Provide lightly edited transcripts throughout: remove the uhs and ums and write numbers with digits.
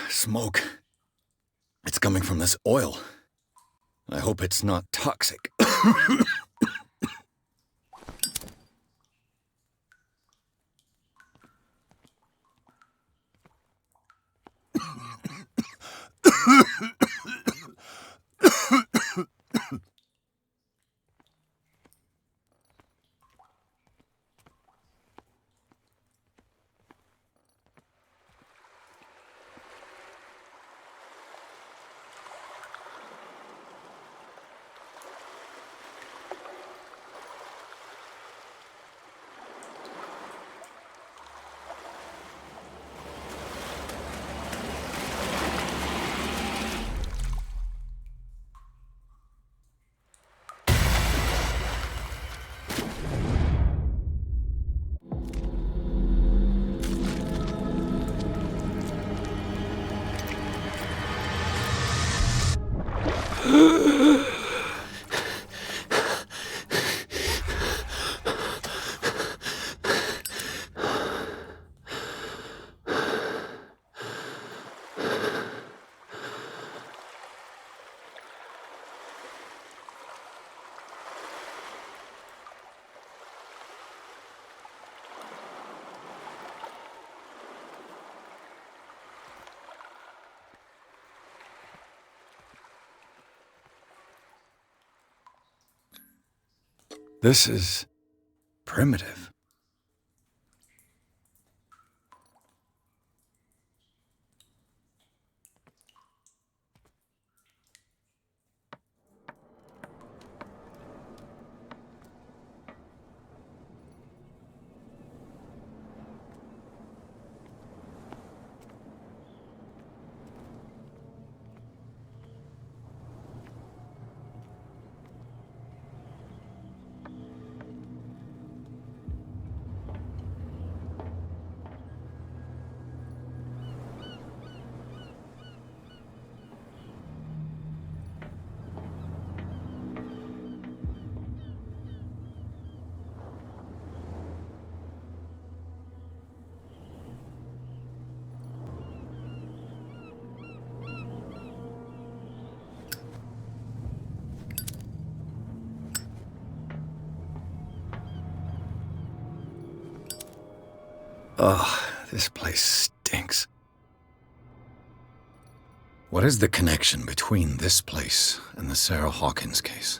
Smoke. It's coming from this oil. I hope it's not toxic. This is primitive. Ugh, this place stinks. What is the connection between this place and the Sarah Hawkins case?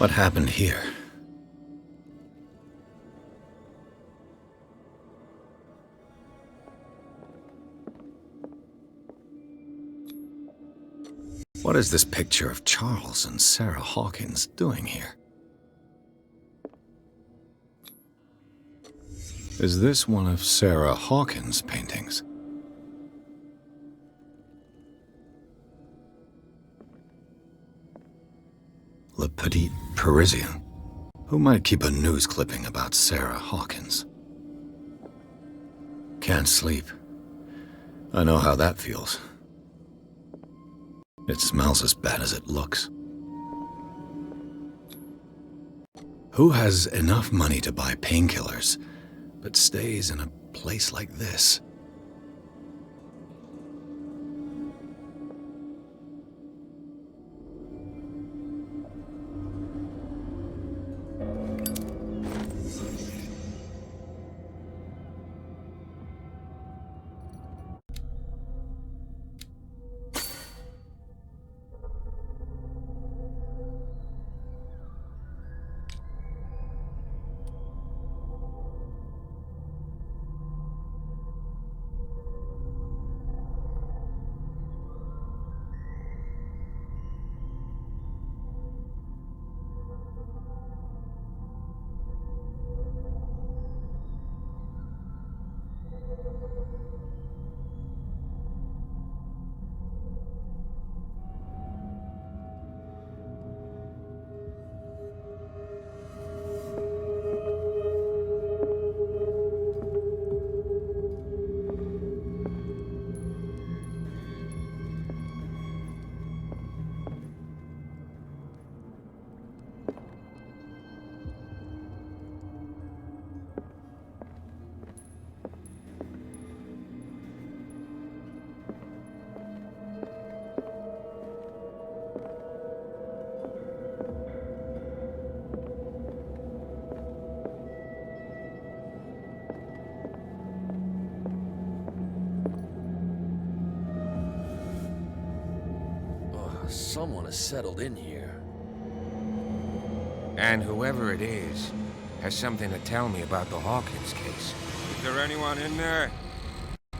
What happened here? What is this picture of Charles and Sarah Hawkins doing here? Is this one of Sarah Hawkins' paintings? Le Petit Parisien. Who might keep a news clipping about Sarah Hawkins? Can't sleep. I know how that feels. It smells as bad as it looks. Who has enough money to buy painkillers, but stays in a place like this? Someone has settled in here. And whoever it is has something to tell me about the Hawkins case. Is there anyone in there?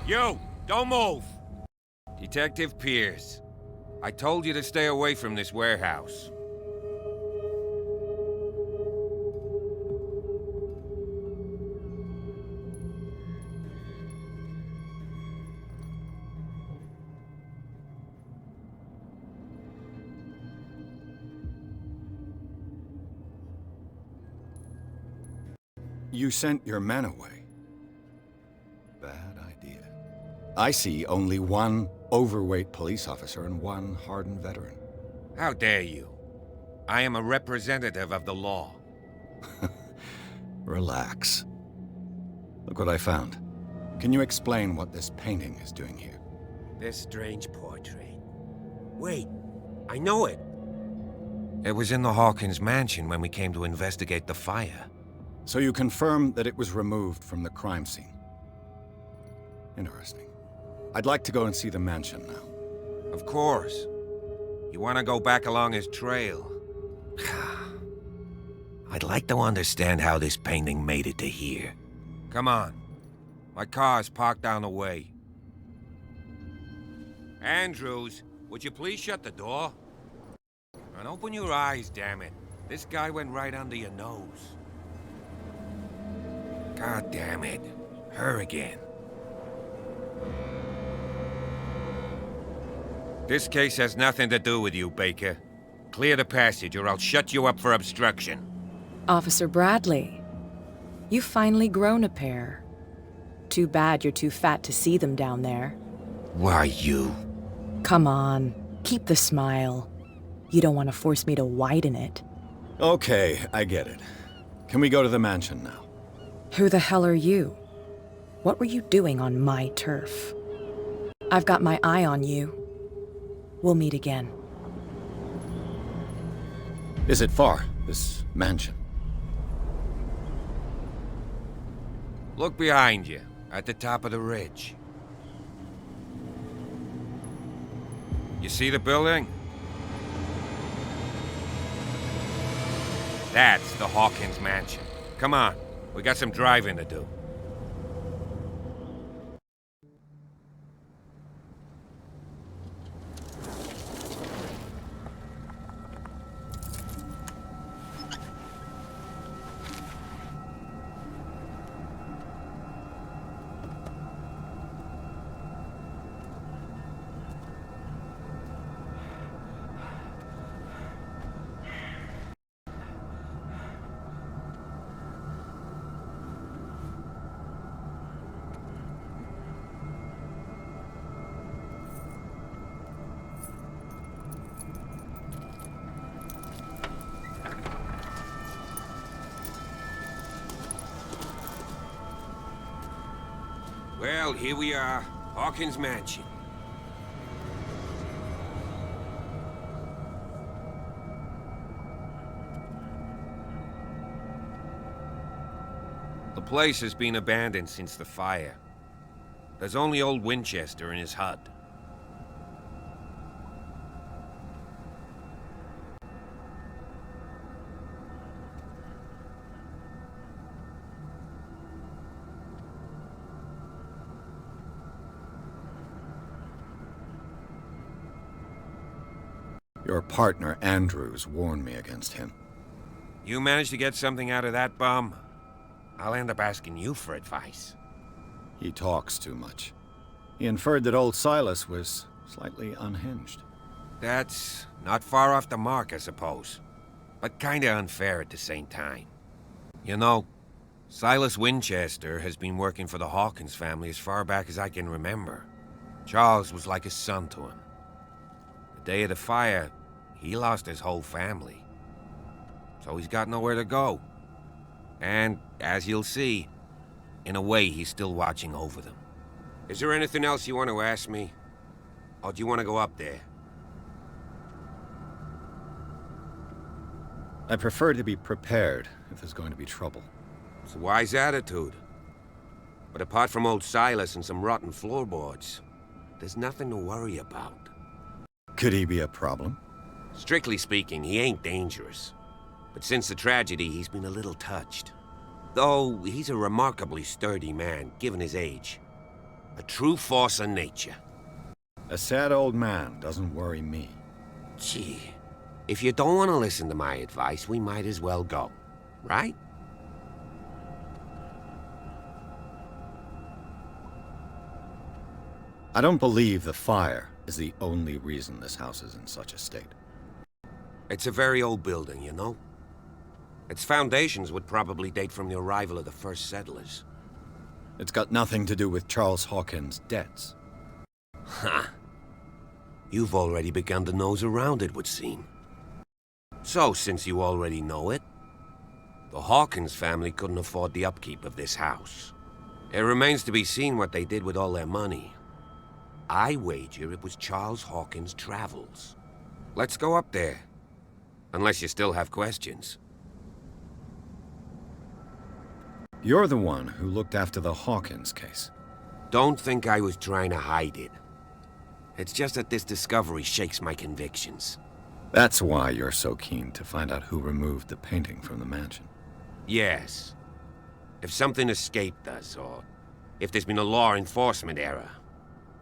You! Don't move! Detective Pierce. I told you to stay away from this warehouse. You sent your men away. Bad idea. I see only one overweight police officer and one hardened veteran. How dare you? I am a representative of the law. Relax. Look what I found. Can you explain what this painting is doing here? This strange portrait. Wait, I know it. It was in the Hawkins mansion when we came to investigate the fire. So you confirm that it was removed from the crime scene. Interesting. I'd like to go and see the mansion now. Of course. You want to go back along his trail? I'd like to understand how this painting made it to here. Come on. My car's parked down the way. Andrews, would you please shut the door? And open your eyes, damn it. This guy went right under your nose. God damn it. Her again. This case has nothing to do with you, Baker. Clear the passage or I'll shut you up for obstruction. Officer Bradley, you've finally grown a pair. Too bad you're too fat to see them down there. Why, you? Come on, keep the smile. You don't want to force me to widen it. Okay, I get it. Can we go to the mansion now? Who the hell are you? What were you doing on my turf? I've got my eye on you. We'll meet again. Is it far, this mansion? Look behind you, at the top of the ridge. You see the building? That's the Hawkins mansion. Come on, we got some driving to do. Well, here we are. Hawkins Mansion. The place has been abandoned since the fire. There's only old Winchester in his hut. Your partner, Andrews, warned me against him. You managed to get something out of that bum? I'll end up asking you for advice. He talks too much. He inferred that old Silas was slightly unhinged. That's not far off the mark, I suppose. But kinda unfair at the same time. You know, Silas Winchester has been working for the Hawkins family as far back as I can remember. Charles was like a son to him. The day of the fire, he lost his whole family. So he's got nowhere to go. And, as you'll see, in a way he's still watching over them. Is there anything else you want to ask me? Or do you want to go up there? I prefer to be prepared if there's going to be trouble. It's a wise attitude. But apart from old Silas and some rotten floorboards, there's nothing to worry about. Could he be a problem? Strictly speaking, he ain't dangerous. But since the tragedy, he's been a little touched. Though he's a remarkably sturdy man, given his age. A true force of nature. A sad old man doesn't worry me. Gee, if you don't want to listen to my advice, we might as well go. Right? I don't believe the fire is the only reason this house is in such a state. It's a very old building, you know? Its foundations would probably date from the arrival of the first settlers. It's got nothing to do with Charles Hawkins' debts. Ha! You've already begun to nose around, it would seem. So, since you already know it, the Hawkins family couldn't afford the upkeep of this house. It remains to be seen what they did with all their money. I wager it was Charles Hawkins' travels. Let's go up there. Unless you still have questions. You're the one who looked after the Hawkins case. Don't think I was trying to hide it. It's just that this discovery shakes my convictions. That's why you're so keen to find out who removed the painting from the mansion. Yes. If something escaped us, or if there's been a law enforcement error,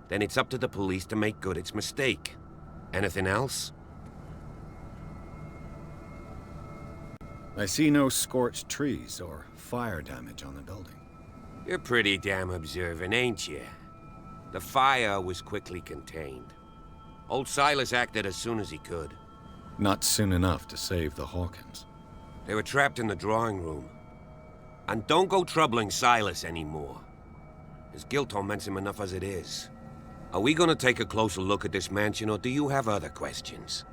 then it's up to the police to make good its mistake. Anything else? I see no scorched trees or fire damage on the building. You're pretty damn observant, ain't you? The fire was quickly contained. Old Silas acted as soon as he could. Not soon enough to save the Hawkins. They were trapped in the drawing room. And don't go troubling Silas anymore. His guilt torments him enough as it is. Are we gonna take a closer look at this mansion, or do you have other questions?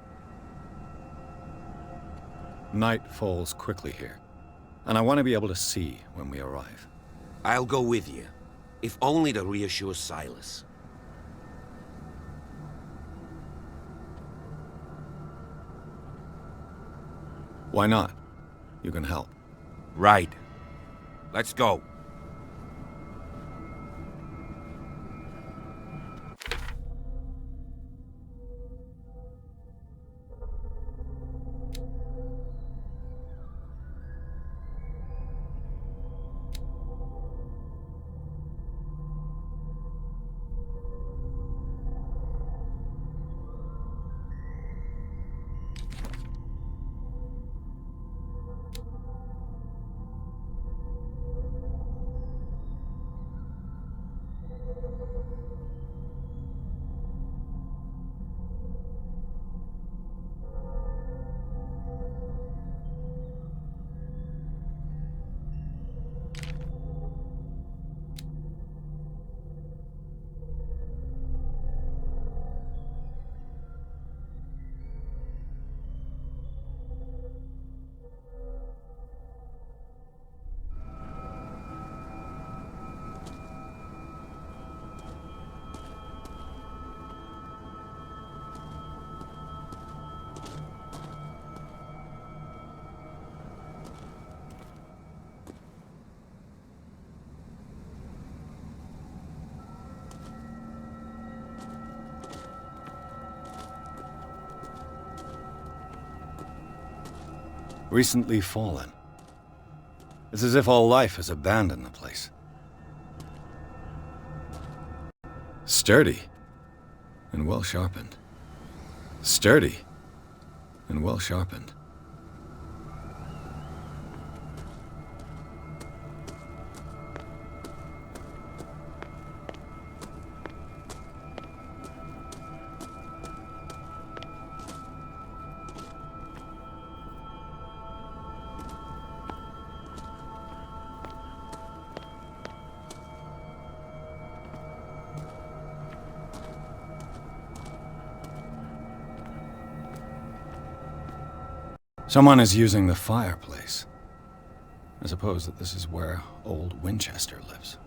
Night falls quickly here, and I want to be able to see when we arrive. I'll go with you, if only to reassure Silas. Why not? You can help. Right. Let's go. recently fallen. It's as if all life has abandoned the place. Sturdy and well sharpened. Sturdy and well sharpened. Someone is using the fireplace. I suppose that this is where old Winchester lives.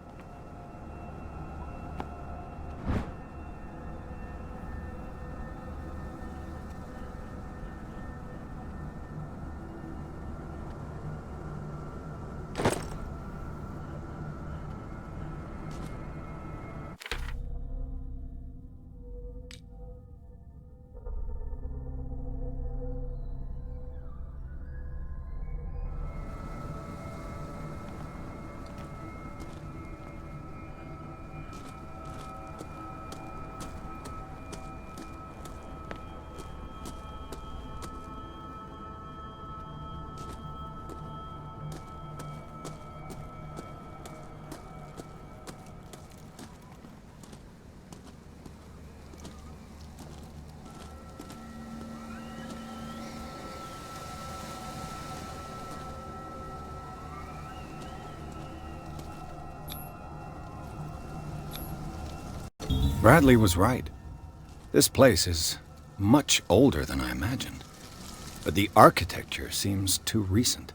Bradley was right. This place is much older than I imagined, but the architecture seems too recent.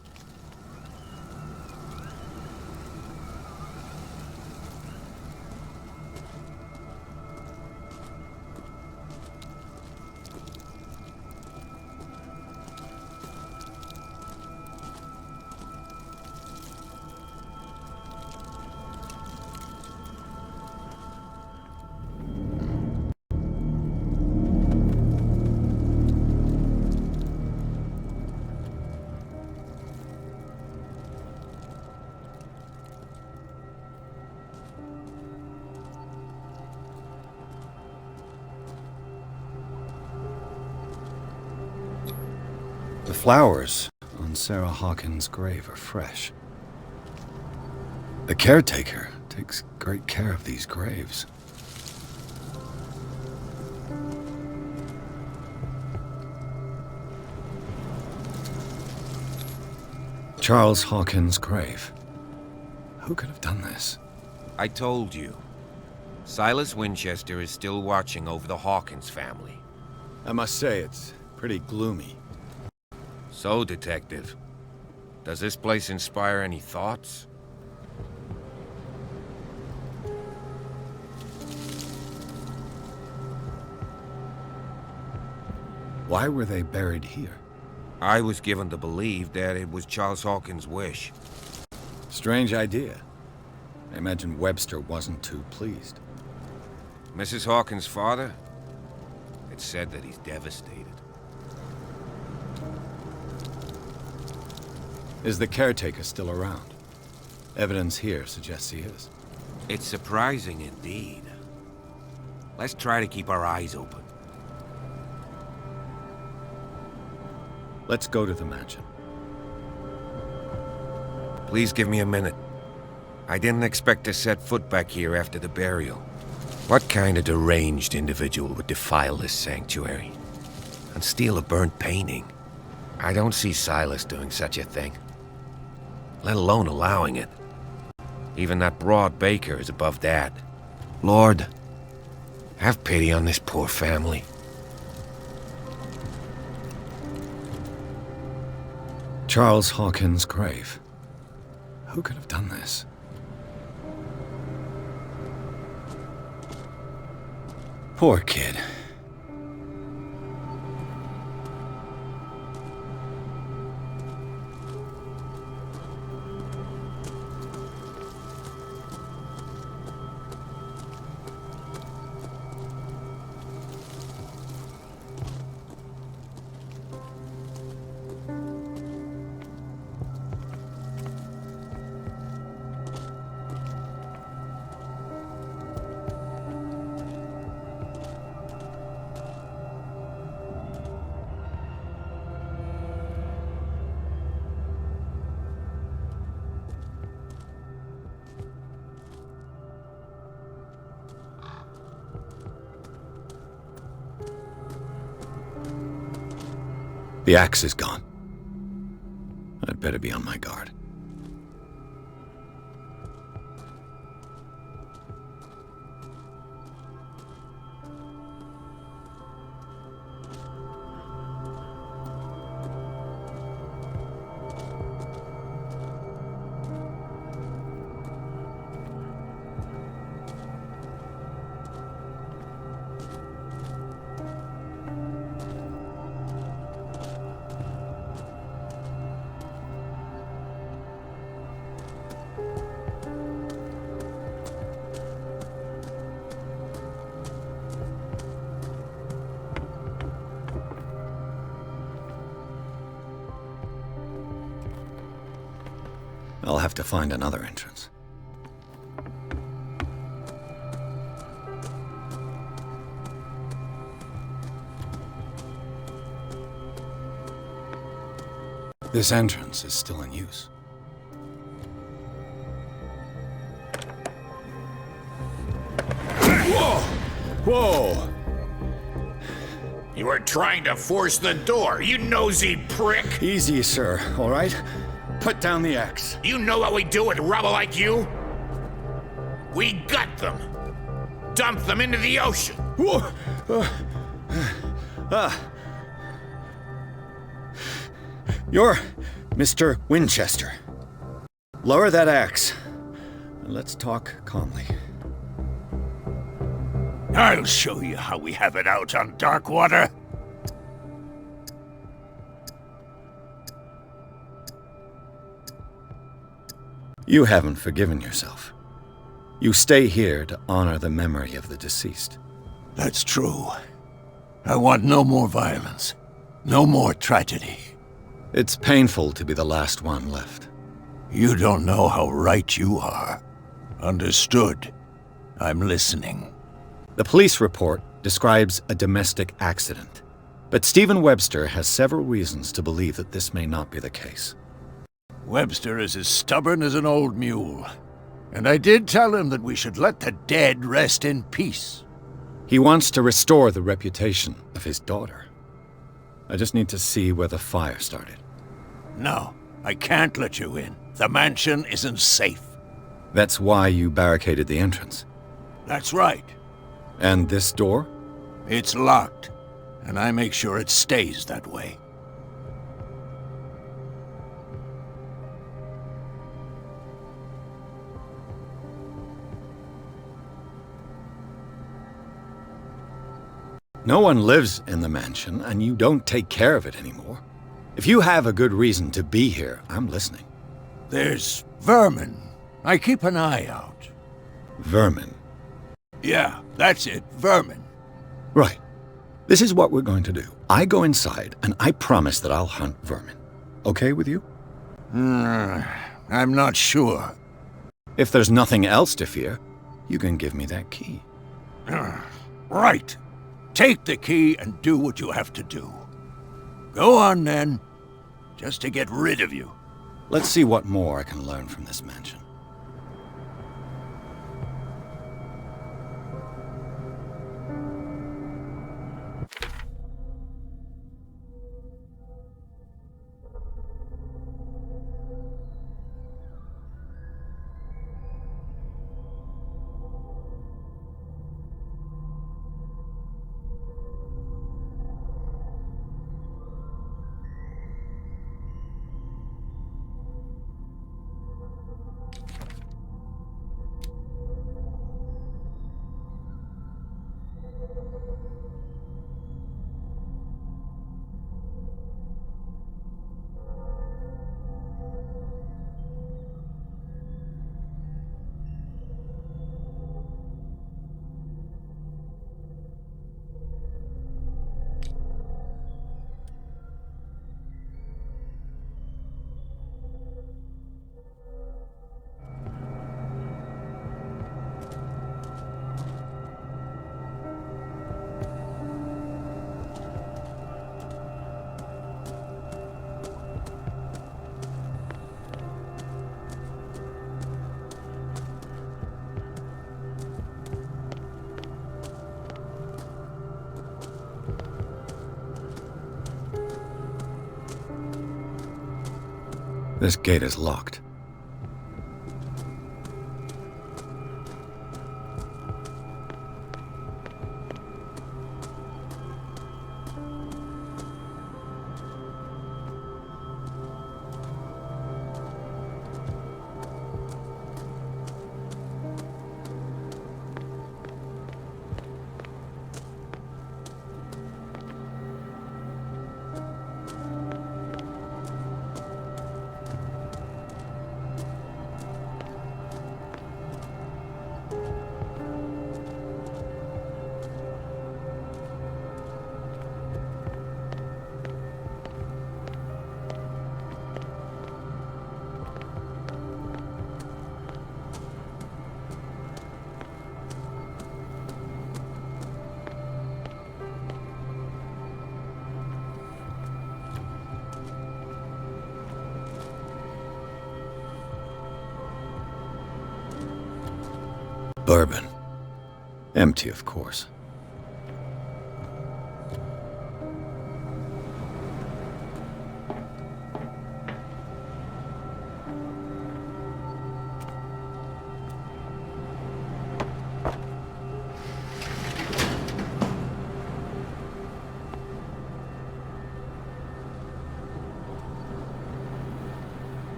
The flowers on Sarah Hawkins' grave are fresh. The caretaker takes great care of these graves. Charles Hawkins' grave. Who could have done this? I told you. Silas Winchester is still watching over the Hawkins family. I must say, it's pretty gloomy. So, Detective, does this place inspire any thoughts? Why were they buried here? I was given to believe that it was Charles Hawkins' wish. Strange idea. I imagine Webster wasn't too pleased. Mrs. Hawkins' father? It's said that he's devastated. Is the caretaker still around? Evidence here suggests he is. It's surprising indeed. Let's try to keep our eyes open. Let's go to the mansion. Please give me a minute. I didn't expect to set foot back here after the burial. What kind of deranged individual would defile this sanctuary and steal a burnt painting? I don't see Silas doing such a thing, let alone allowing it. Even that broad baker is above that. Lord, have pity on this poor family. Charles Hawkins' grave. Who could have done this? Poor kid. The axe is gone. I'd better be on my guard. I'll have to find another entrance. This entrance is still in use. Whoa! Whoa! You were trying to force the door, you nosy prick! Easy, sir, all right? Put down the axe. You know what we do with rubble like you? We gut them! Dump them into the ocean! Whoa! You're Mr. Winchester. Lower that axe. Let's talk calmly. I'll show you how we have it out on dark water. You haven't forgiven yourself. You stay here to honor the memory of the deceased. That's true. I want no more violence. No more tragedy. It's painful to be the last one left. You don't know how right you are. Understood. I'm listening. The police report describes a domestic accident, but Stephen Webster has several reasons to believe that this may not be the case. Webster is as stubborn as an old mule. And I did tell him that we should let the dead rest in peace. He wants to restore the reputation of his daughter. I just need to see where the fire started. No, I can't let you in. The mansion isn't safe. That's why you barricaded the entrance. That's right. And this door? It's locked, and I make sure it stays that way. No one lives in the mansion, and you don't take care of it anymore. If you have a good reason to be here, I'm listening. There's vermin. I keep an eye out. Vermin. Yeah, that's it, vermin. Right. This is what we're going to do. I go inside, and I promise that I'll hunt vermin. Okay with you? I'm not sure. If there's nothing else to fear, you can give me that key. Right. Take the key and do what you have to do. Go on, then. Just to get rid of you. Let's see what more I can learn from this mansion. This gate is locked. Bourbon. Empty, of course.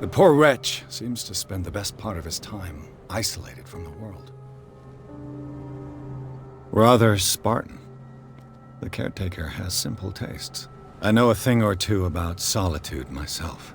The poor wretch seems to spend the best part of his time isolated from the world. Rather Spartan. The caretaker has simple tastes. I know a thing or two about solitude myself.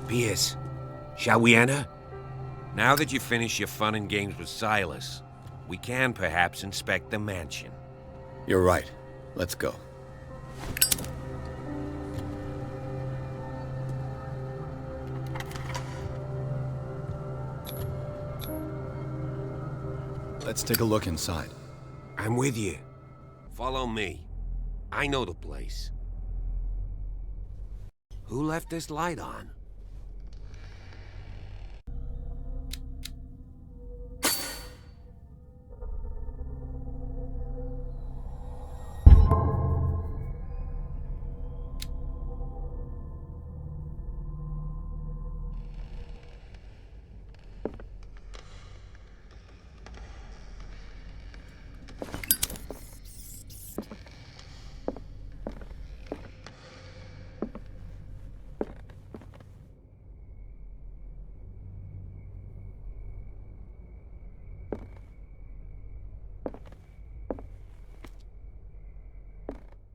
Pierce, shall we enter? Now that you finish your fun and games with Silas, we can perhaps inspect the mansion. You're right. Let's go. Let's take a look inside. I'm with you. Follow me. I know the place. Who left this light on?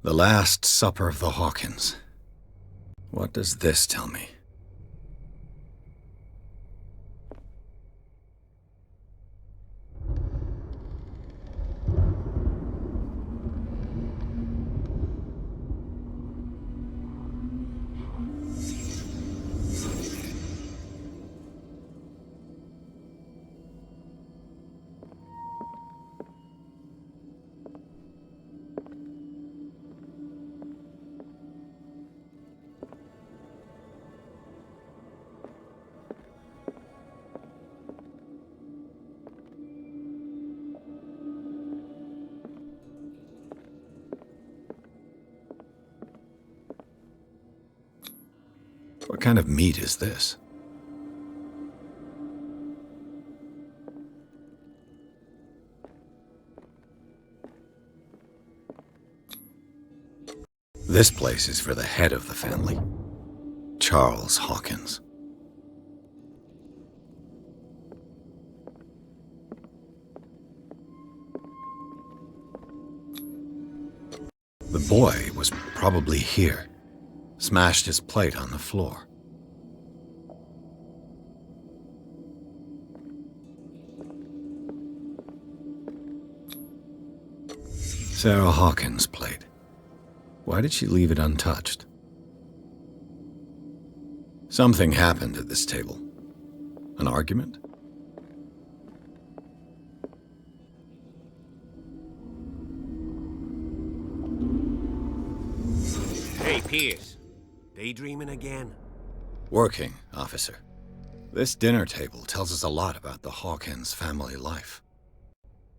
The Last Supper of the Hawkins. What does this tell me? What kind of meat is this? This place is for the head of the family, Charles Hawkins. The boy was probably here, smashed his plate on the floor. Sarah Hawkins' plate. Why did she leave it untouched? Something happened at this table. An argument? Hey, Pierce. Daydreaming again? Working, officer. This dinner table tells us a lot about the Hawkins family life.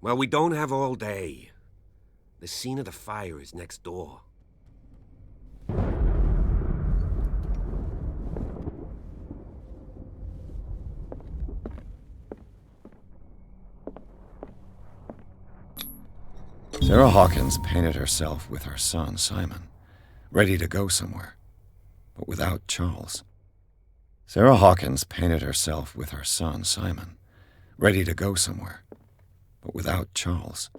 Well, we don't have all day. The scene of the fire is next door. Sarah Hawkins painted herself with her son, Simon, ready to go somewhere, but without Charles. Sarah Hawkins painted herself with her son, Simon, ready to go somewhere, but without Charles.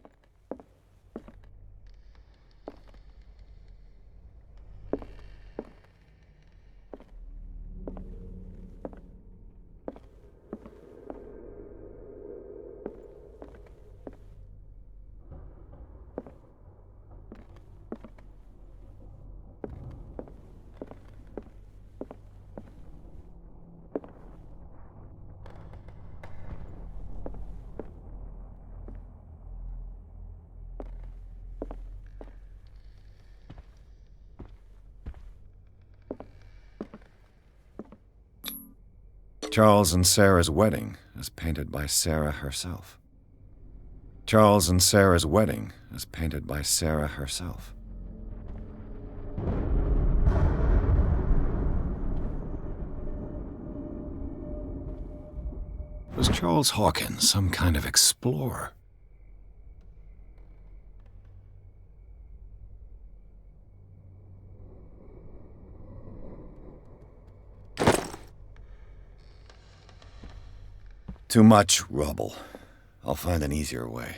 Charles and Sarah's wedding, as painted by Sarah herself. Charles and Sarah's wedding, as painted by Sarah herself. Was Charles Hawkins some kind of explorer? Too much rubble. I'll find an easier way.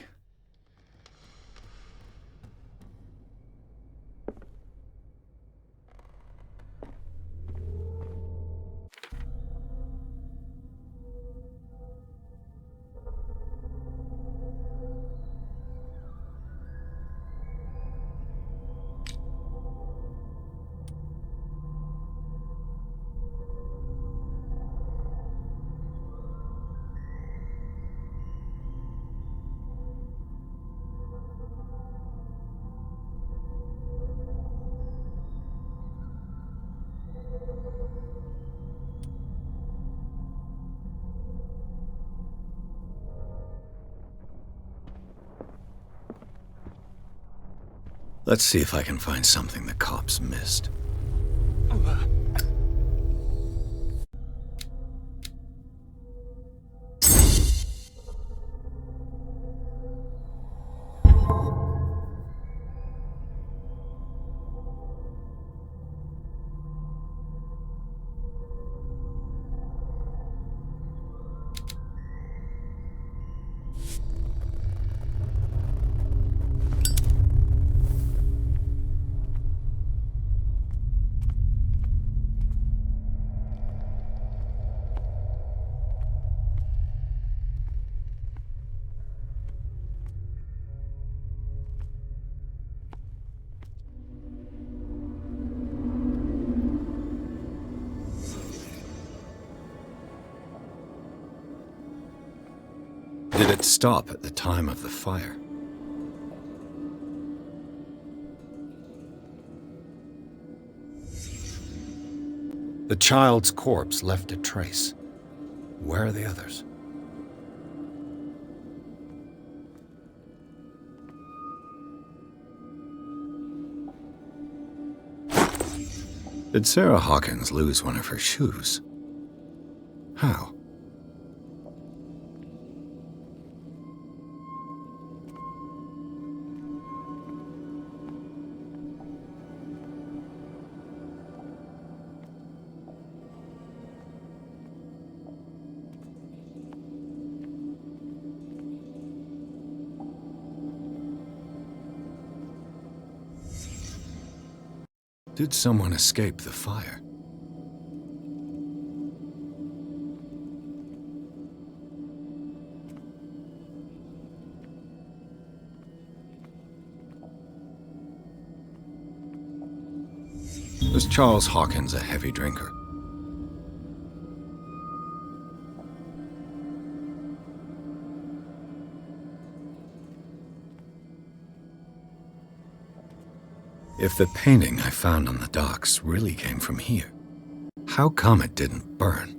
Let's see if I can find something the cops missed. Did it stop at the time of the fire? The child's corpse left a trace. Where are the others? Did Sarah Hawkins lose one of her shoes? How? Did someone escape the fire? Was Charles Hawkins a heavy drinker? If the painting I found on the docks really came from here, how come it didn't burn?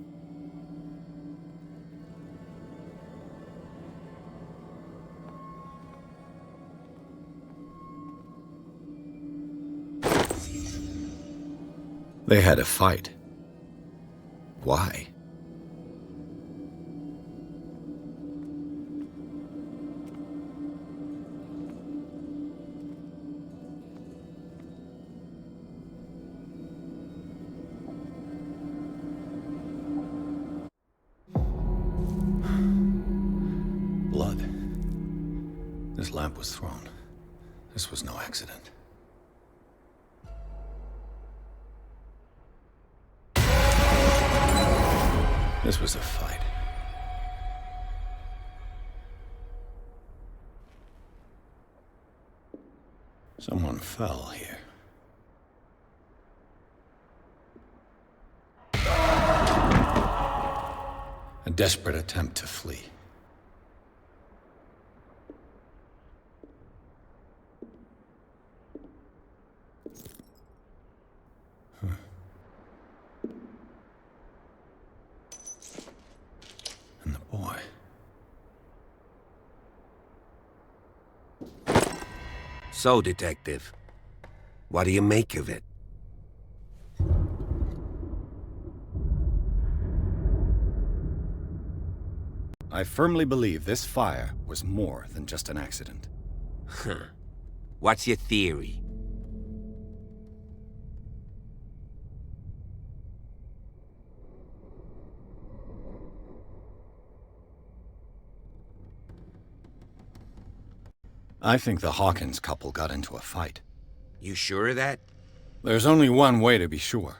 They had a fight. Why? Blood. This lamp was thrown. This was no accident. This was a fight. Someone fell here. A desperate attempt to flee. And the boy. So, Detective, what do you make of it? I firmly believe this fire was more than just an accident. Huh. What's your theory? I think the Hawkins couple got into a fight. You sure of that? There's only one way to be sure.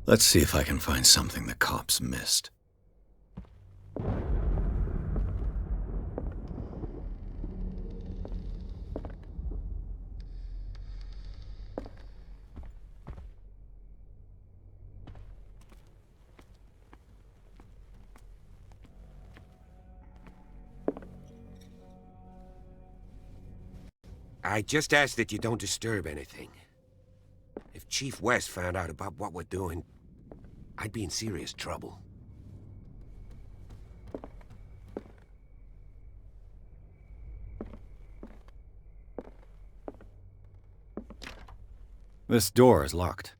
Let's see if I can find something the cops missed. I just ask that you don't disturb anything. If Chief West found out about what we're doing, I'd be in serious trouble. This door is locked.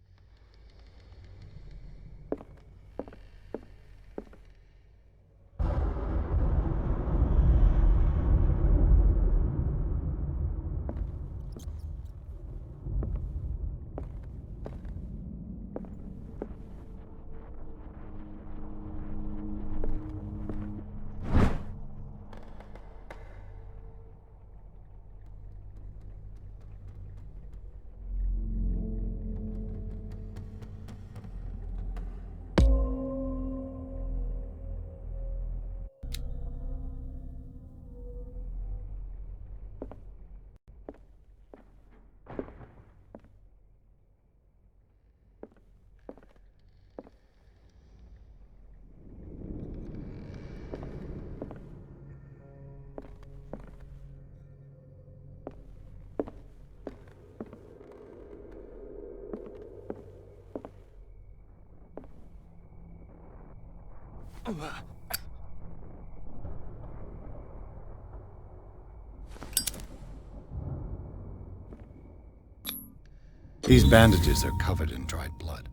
These bandages are covered in dried blood.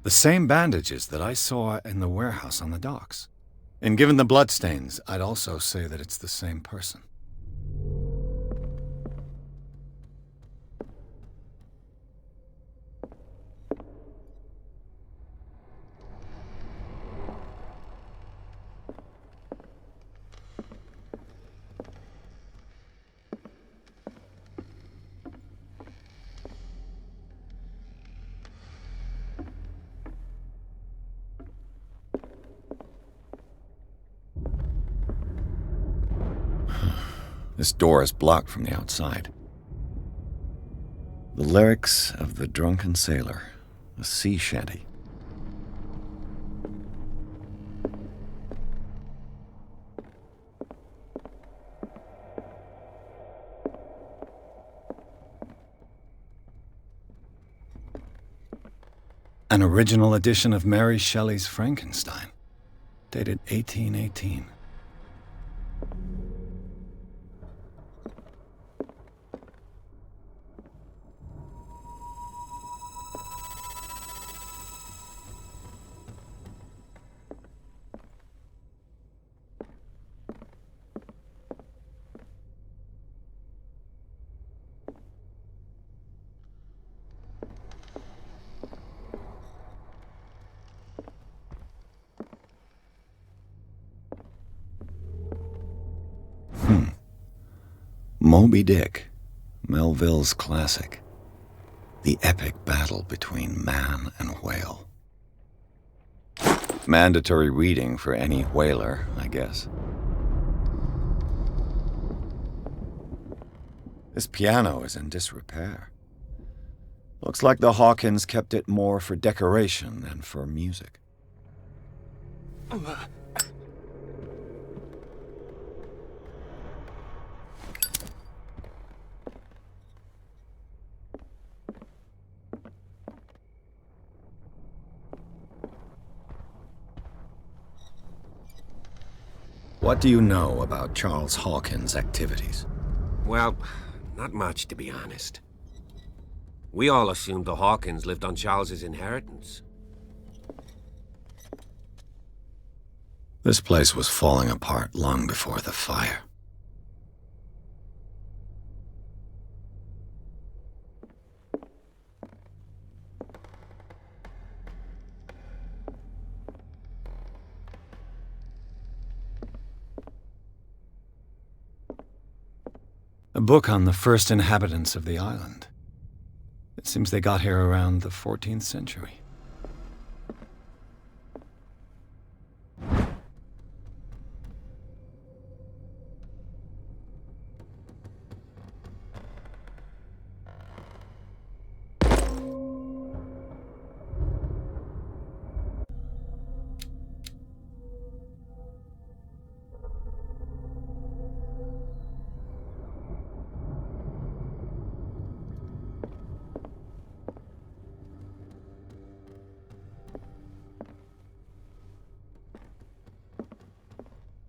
The same bandages that I saw in the warehouse on the docks. And given the bloodstains, I'd also say that it's the same person. This door is blocked from the outside. The lyrics of the drunken sailor, a sea shanty. An original edition of Mary Shelley's Frankenstein, dated 1818. Moby Dick, Melville's classic. The epic battle between man and whale. Mandatory reading for any whaler, I guess. This piano is in disrepair. Looks like the Hawkins kept it more for decoration than for music. What do you know about Charles Hawkins' activities? Well, not much, to be honest. We all assumed the Hawkins lived on Charles's inheritance. This place was falling apart long before the fire. A book on the first inhabitants of the island. It seems they got here around the 14th century.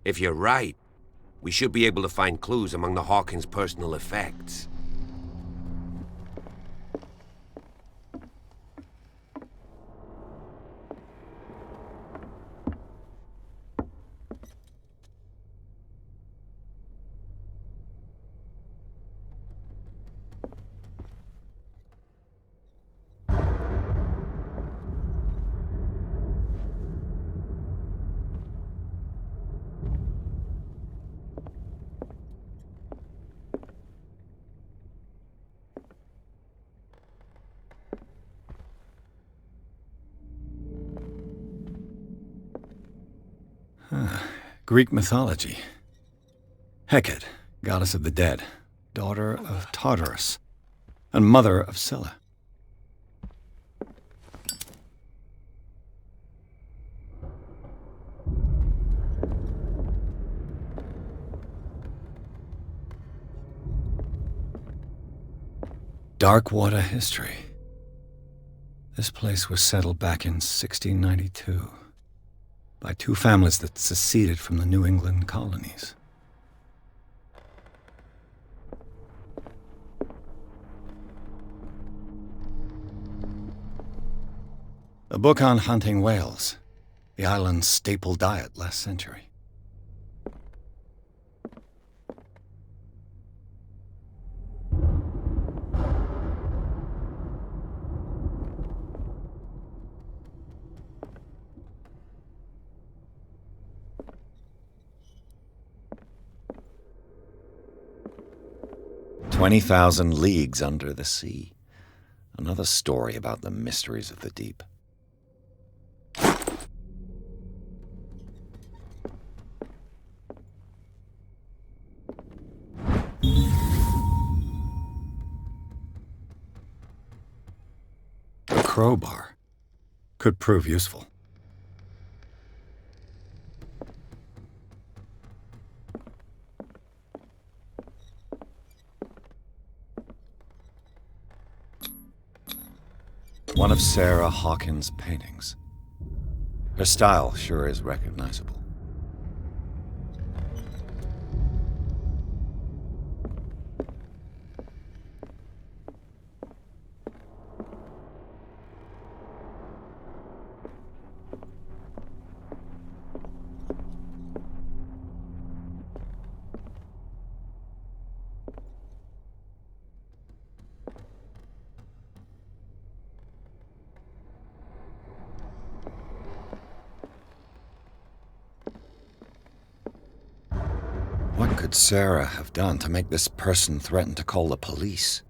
If you're right, we should be able to find clues among the Hawkins' personal effects. Greek mythology. Hecate, goddess of the dead, daughter of Tartarus, and mother of Scylla. Dark water history. This place was settled back in 1692 by two families that seceded from the New England colonies. A book on hunting whales, the island's staple diet last century. "20,000 Leagues Under the Sea." Another story about the mysteries of the deep. A crowbar could prove useful. One of Sarah Hawkins' paintings. Her style sure is recognizable. What could Sarah have done to make this person threaten to call the police?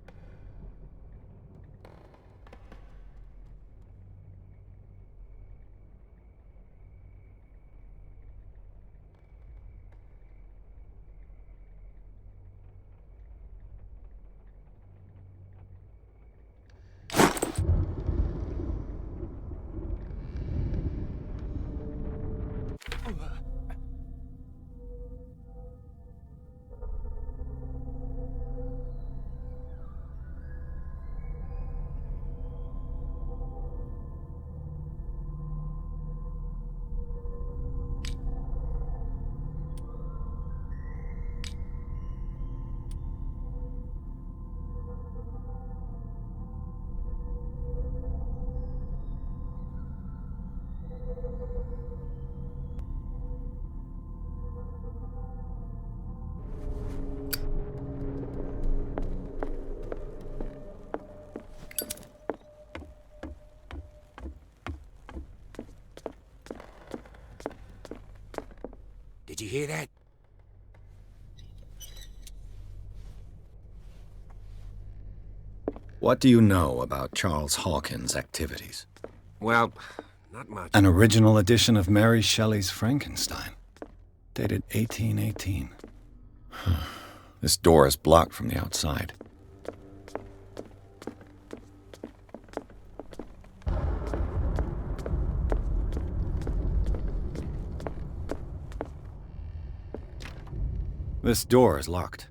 Did you hear that? What do you know about Charles Hawkins' activities? Well, not much. An original edition of Mary Shelley's Frankenstein, dated 1818. This door is blocked from the outside. This door is locked.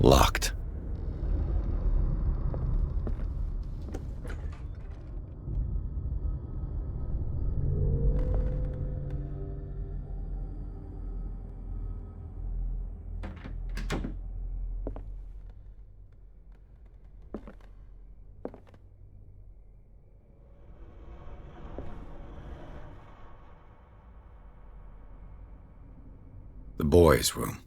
Locked. The boys' room.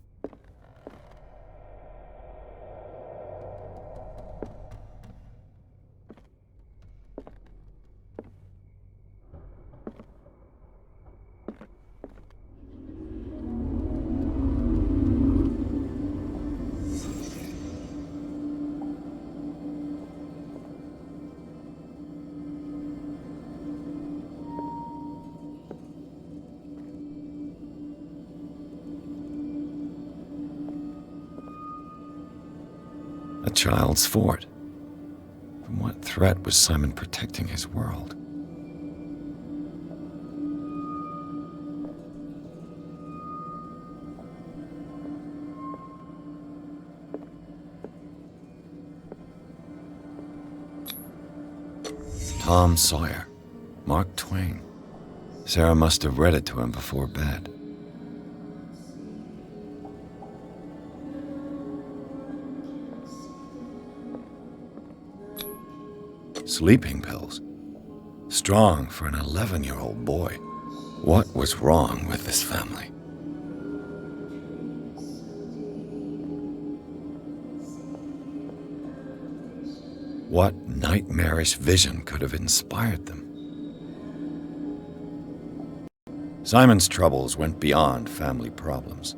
A child's fort. From what threat was Simon protecting his world? Tom Sawyer. Mark Twain. Sarah must have read it to him before bed. Sleeping pills. Strong for an 11-year-old boy. What was wrong with this family? What nightmarish vision could have inspired them? Simon's troubles went beyond family problems.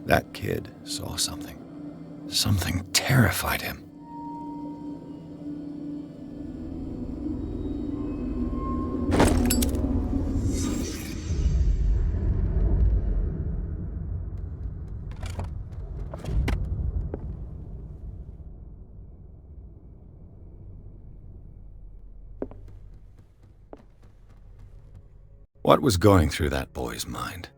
That kid saw something. Something terrified him. What was going through that boy's mind?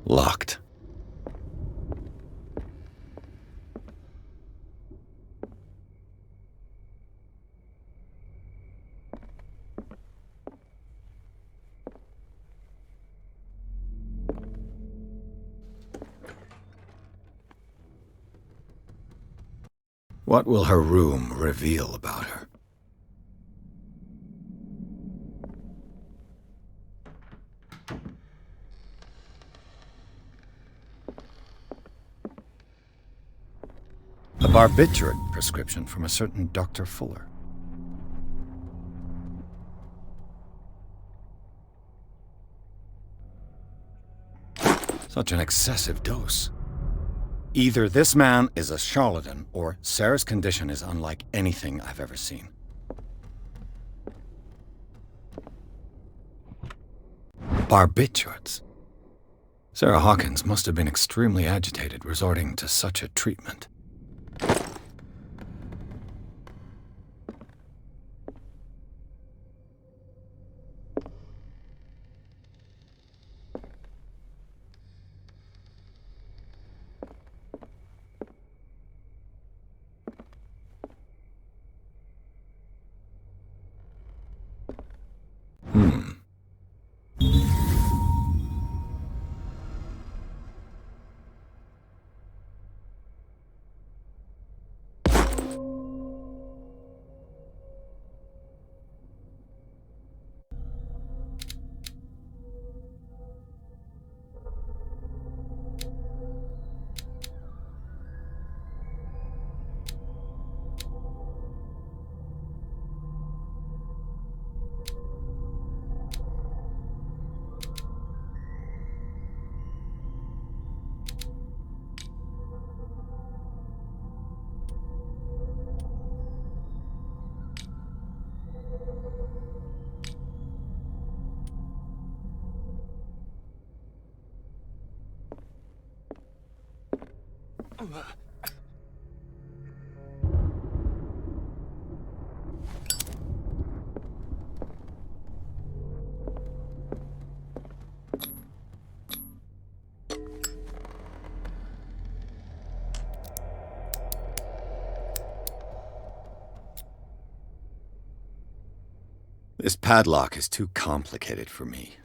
Locked. What will her room reveal about her? A barbiturate prescription from a certain Dr. Fuller. Such an excessive dose. Either this man is a charlatan, or Sarah's condition is unlike anything I've ever seen. Barbiturates. Sarah Hawkins must have been extremely agitated resorting to such a treatment. This padlock is too complicated for me.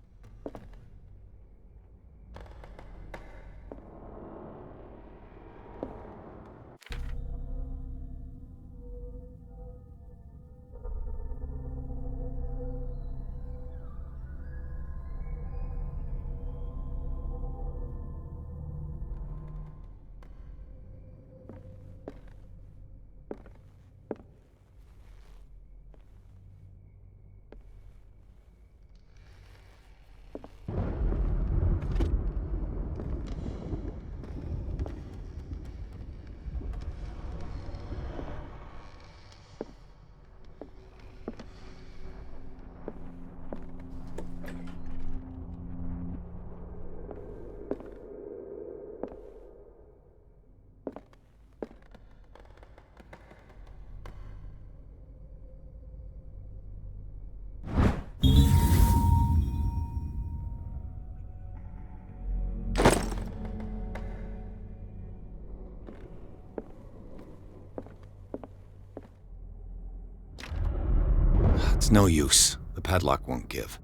It's no use. The padlock won't give.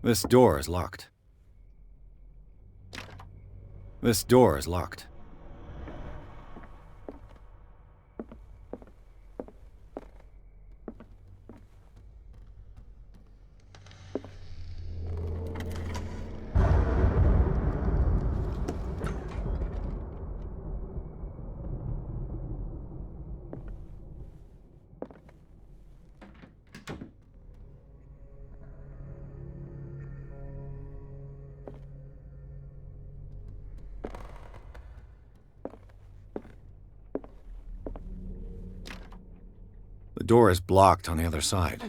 This door is locked. This door is locked. The door is blocked on the other side.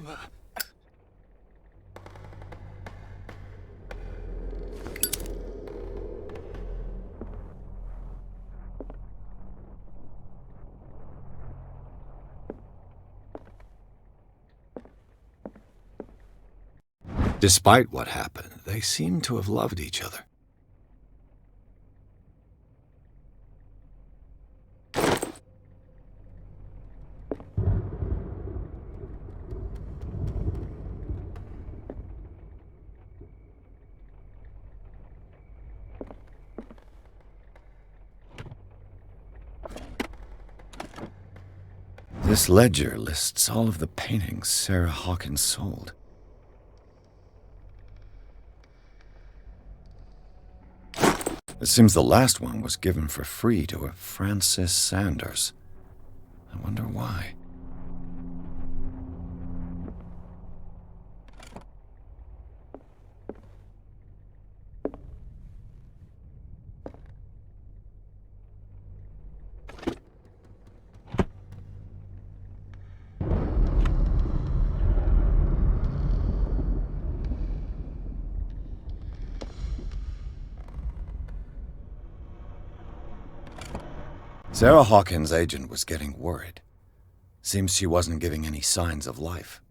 Despite what happened, they seem to have loved each other. This ledger lists all of the paintings Sarah Hawkins sold. It seems the last one was given for free to a Francis Sanders. I wonder why. Sarah Hawkins' agent was getting worried. Seems she wasn't giving any signs of life.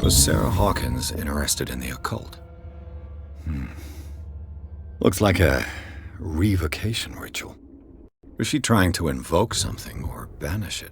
Was Sarah Hawkins interested in the occult? Looks like a revocation ritual. Was she trying to invoke something or banish it?